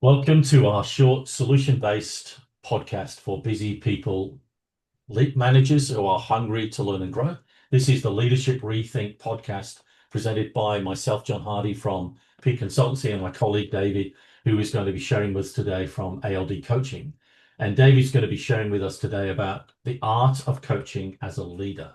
Welcome to our short solution-based podcast for busy people, lead managers who are hungry to learn and grow. This is the Leadership Rethink podcast presented by myself, John Hardy from Peak Consultancy, and my colleague David, who is going to be sharing with us today from ALD Coaching. And David's going to be sharing with us today about the art of coaching as a leader.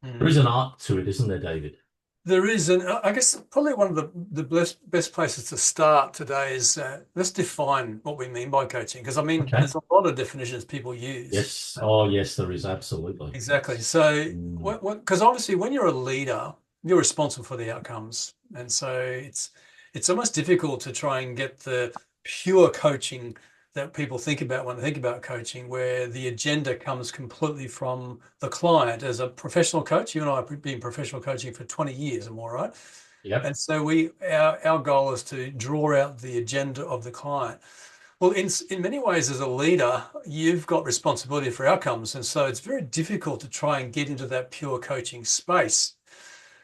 There is an art to it, isn't there, David? There is, and I guess probably one of the best places to start today is let's define what we mean by coaching, because I mean, Okay. there's a lot of definitions people use. Yes. Oh, yes, there is. Absolutely. Exactly. So, Mm, because obviously, when you're a leader, you're responsible for the outcomes, and so it's almost difficult to try and get the pure coaching that people think about when they think about coaching, where the agenda comes completely from the client. As a professional coach, you and I have been professional coaching for 20 years or more, right? yep. And so our goal is to draw out the agenda of the client. Well, in many ways, as a leader, you've got responsibility for outcomes. And so it's very difficult to try and get into that pure coaching space.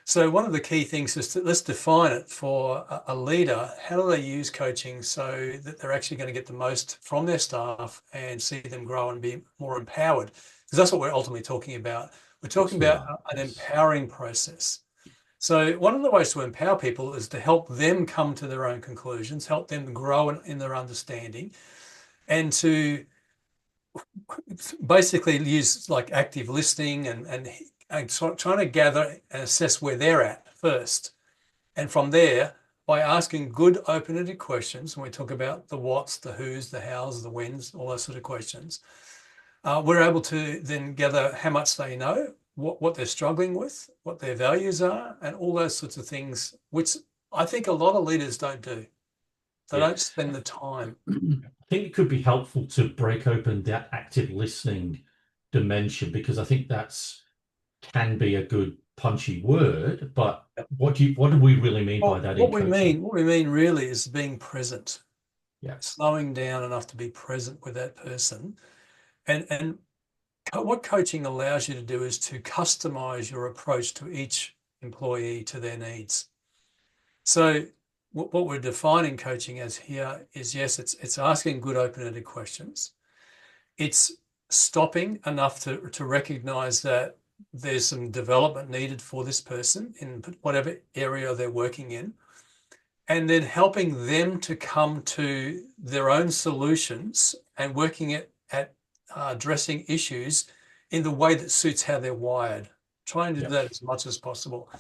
So one of the key things is let's define it for a leader. How do they use coaching so that they're actually going to get the most from their staff and see them grow and be more empowered? Because that's what we're ultimately talking about. We're talking Yes, we about are. an Yes. empowering process. So one of the ways to empower people is to help them come to their own conclusions, help them grow in their understanding, and to basically use like active listening and trying to gather and assess where they're at first. And from there, by asking good open-ended questions, when we talk about the whats, the whos, the hows, the whens, all those sort of questions, we're able to then gather how much they know, what they're struggling with, what their values are, and all those sorts of things, which I think a lot of leaders don't do. They Yeah. don't spend the time. I think it could be helpful to break open that active listening dimension because I think that's can be a good punchy word, but what do we really mean by Well, that in coaching? what we mean really is being present, Yeah. slowing down enough to be present with that person. And what coaching allows you to do is to customize your approach to each employee to their needs. So what we're defining coaching as here is, yes, it's asking good open-ended questions. It's stopping enough to recognize that there's some development needed for this person in whatever area they're working in, and then helping them to come to their own solutions and working at addressing issues in the way that suits how they're wired, trying to do Yeah. that as much as possible.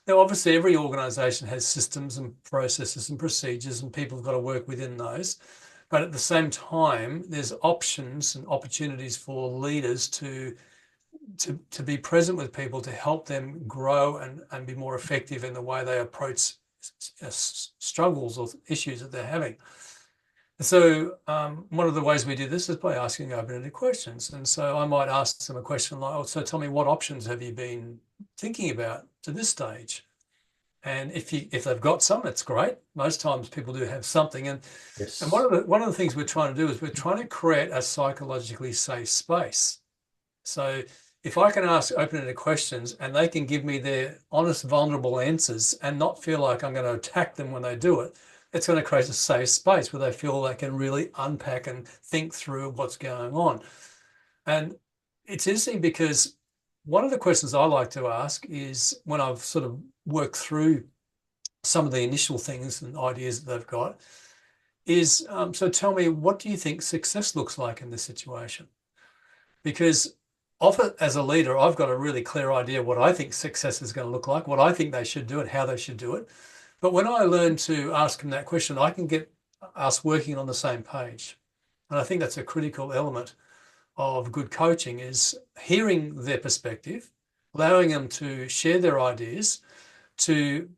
Now, obviously, every organization has systems and processes and procedures, and people have got to work within those. But at the same time, there's options and opportunities for leaders to be present with people to help them grow and be more effective in the way they approach struggles or issues that they're having. So one of the ways we do this is by asking open-ended questions. And so I might ask them a question like, "Oh, so tell me, what options have you been thinking about to this stage?" And if they've got some, that's great. Most times people do have something. And Yes. one of the things we're trying to do is we're trying to create a psychologically safe space. So if I can ask open-ended questions and they can give me their honest, vulnerable answers and not feel like I'm going to attack them when they do it, it's going to create a safe space where they feel they can really unpack and think through what's going on. And it's interesting because one of the questions I like to ask is when I've sort of worked through some of the initial things and ideas that they've got is, so tell me, what do you think success looks like in this situation? Because often as a leader, I've got a really clear idea what I think success is going to look like, what I think they should do and how they should do it. But when I learn to ask them that question, I can get us working on the same page. And I think that's a critical element of good coaching is hearing their perspective, allowing them to share their ideas, to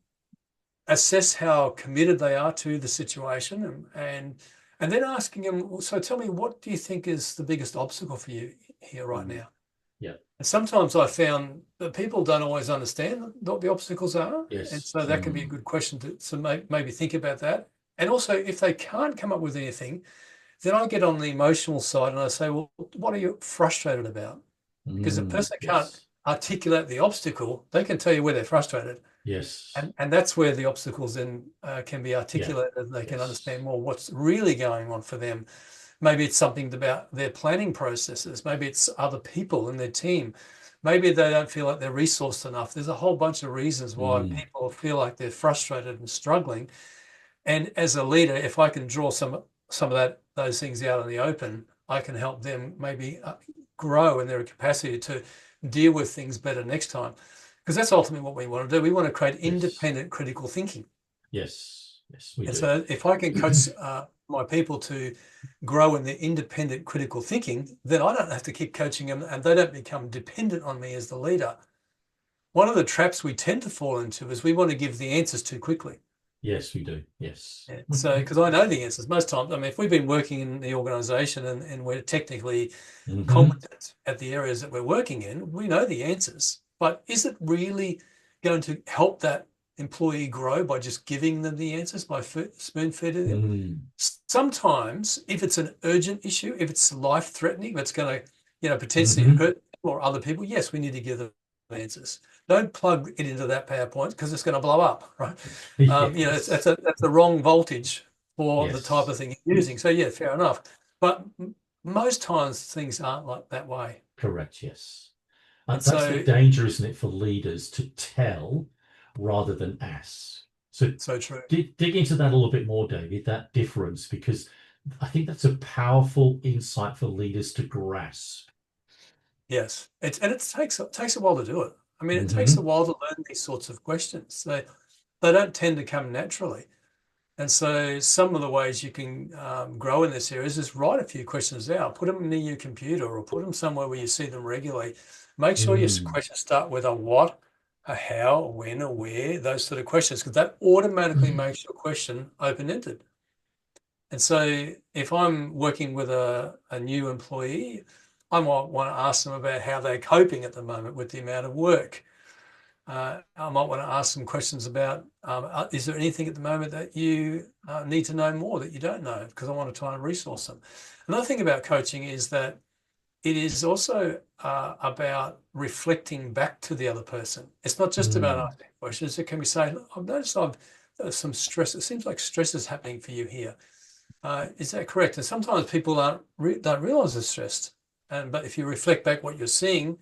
assess how committed they are to the situation and then asking them, so tell me, what do you think is the biggest obstacle for you here right Mm, now? yeah. And sometimes I found that people don't always understand what the obstacles are. And Yes. so that can be a good question to maybe think about that. And also, if they can't come up with anything, then I get on the emotional side and I say, well, what are you frustrated about? Because a person can't Yes. articulate the obstacle, they can tell you where they're frustrated. Yes. And that's where the obstacles then can be Yeah. articulated, and they can Yes. understand more what's really going on for them. Maybe it's something about their planning processes. Maybe it's other people in their team. Maybe they don't feel like they're resourced enough. There's a whole bunch of reasons why Mm. people feel like they're frustrated and struggling. And as a leader, if I can draw some of those things out in the open, I can help them maybe grow in their capacity to deal with things better next time. Because that's ultimately what we want to do. We want to create Yes. independent critical thinking. Yes. Yes, we And do. so if I can coach my people to grow in their independent critical thinking, then I don't have to keep coaching them, and they don't become dependent on me as the leader. One of the traps we tend to fall into is we want to give the answers too quickly. Yes, we do. Yes. Yeah. So, because I know the answers most times, I mean, if we've been working in the organization and we're technically Hmm. competent at the areas that we're working in, we know the answers. But is it really going to help that employee grow by just giving them the answers, by spoon feeding them? Mm. Sometimes, if it's an urgent issue, if it's life threatening, that's going to, potentially Hmm. hurt people or other people, yes, we need to give them answers. Don't plug it into that PowerPoint because it's going to blow up, right? Yes. That's the wrong voltage for the type Yes. of thing you're using. So yeah, fair enough. But most times things aren't like that way. Correct. Yes. And That's the so, danger, isn't it, for leaders to tell rather than ask. So so true. dig into that a little bit more, David, that difference, because I think that's a powerful insight for leaders to grasp. Yes. It takes a while to do it. I mean, it takes a Hmm. while to learn these sorts of questions. They don't tend to come naturally. And so some of the ways you can grow in this area is just write a few questions out, put them near your computer or put them somewhere where you see them regularly. Make sure your Mm. questions start with a what, a how, a when, a where, those sort of questions, because that automatically makes your question open-ended. And so if I'm working with a new employee, I might want to ask them about how they're coping at the moment with the amount of work. I might want to ask some questions about, is there anything at the moment that you need to know more that you don't know? Because I want to try and resource them. Another thing about coaching is that it is also about reflecting back to the other person. It's not just about Mm. asking questions. It can be saying, I've noticed there's some stress. It seems like stress is happening for you here. Is that correct? And sometimes people don't realize they're stressed. But if you reflect back what you're seeing,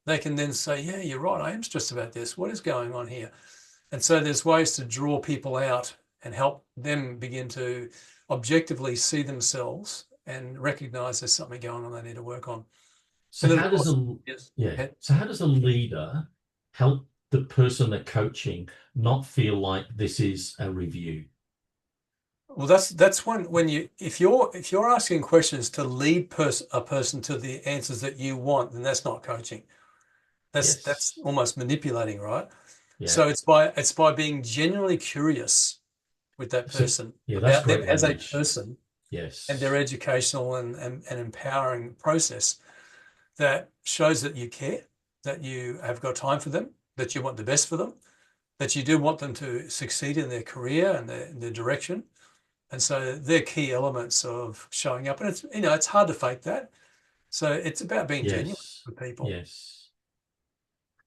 they can then say, yeah, you're right. I am stressed about this. What is going on here? And so there's ways to draw people out and help them begin to objectively see themselves and recognize there's something going on they need to work on. So And then, of how does course, a yes. yeah, so how does a leader help the person they're coaching not feel like this is a review? Well, that's when you if you're asking questions to lead a person to the answers that you want, then that's not coaching. That's Yes. almost manipulating, right? Yeah. So it's by being genuinely curious with that So person yeah, that's about them great as a language. person and their Yes. educational and empowering process that shows that you care, that you have got time for them, that you want the best for them, that you do want them to succeed in their career and their direction. And so they're key elements of showing up. And it's hard to fake that. So it's about being genuine Yes. with people. Yes.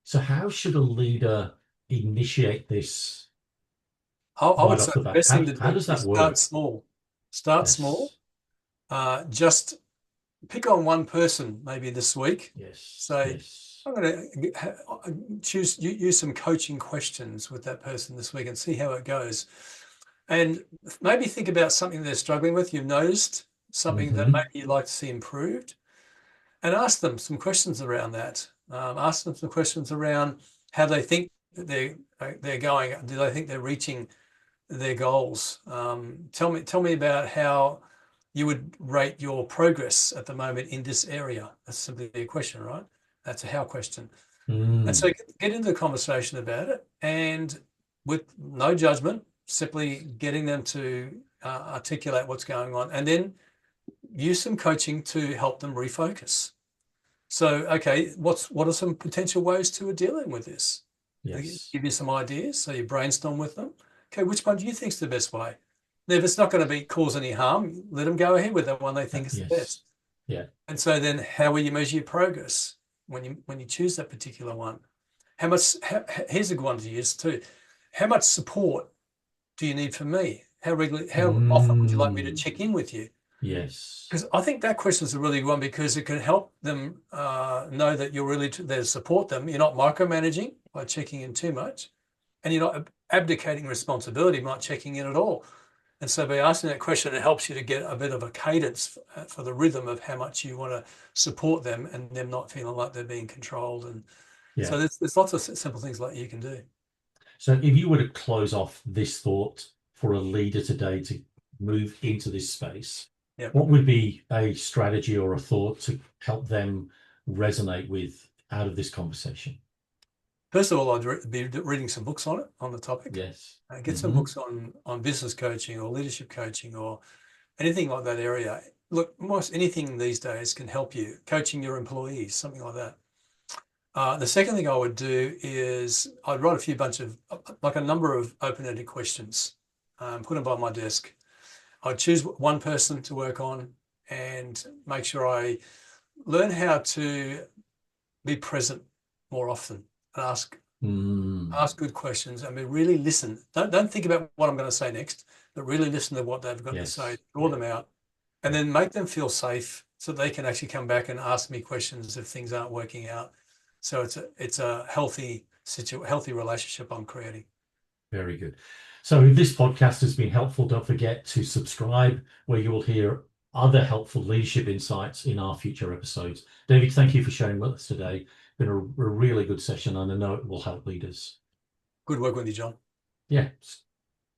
So how should a leader initiate this I right would off say the the back? best thing to How do does is that start work? small. Start small. Yes. Just pick on one person maybe this week. Yes. Say, Yes. I'm going to use some coaching questions with that person this week and see how it goes. And maybe think about something they're struggling with. You've noticed something that maybe Hmm. you'd like to see improved, and ask them some questions around that. Ask them some questions around how they think that they're going. Do they think they're reaching their goals? Tell me about how you would rate your progress at the moment in this area. That's simply a question, right? That's a how question. And so Mm. get into the conversation about it, and with no judgment, simply getting them to articulate what's going on, and then use some coaching to help them refocus. So, okay, what are some potential ways to dealing with this? Yes. Give you some ideas. So you brainstorm with them. Okay, which one do you think is the best way? Now, if it's not going to be cause any harm, let them go ahead with the one they think is the Yes. best. Yeah. And so then, how will you measure your progress when you choose that particular one? Here's a good one to use too. how much support do you need from me? How often would you like me to check in with you? Yes. Because I think that question is a really good one, because it can help them know that you're really there to support them. You're not micromanaging by checking in too much, and you're not abdicating responsibility by not checking in at all. And so by asking that question, it helps you to get a bit of a cadence for the rhythm of how much you want to support them and them not feeling like they're being controlled. And so there's lots of simple things like you can do. So if you were to close off this thought for a leader today to move into this space, what would be a strategy or a thought to help them resonate with out of this conversation? First of all, I'd be reading some books on it, on the topic. Yes. Get some books on business coaching or leadership coaching or anything like that area. Look, almost anything these days can help you. Coaching your employees, something like that. The second thing I would do is I'd write a number of open-ended questions, put them by my desk. I'd choose one person to work on and make sure I learn how to be present more often and ask good questions. I mean, really listen. Don't think about what I'm going to say next, but really listen to what they've got to say, draw them out, and then make them feel safe so they can actually come back and ask me questions if things aren't working out. So it's a healthy relationship I'm creating. Very good. So if this podcast has been helpful, don't forget to subscribe, where you will hear other helpful leadership insights in our future episodes. David, thank you for sharing with us today. It's been a really good session, and I know it will help leaders. Good work with you, John. Yeah.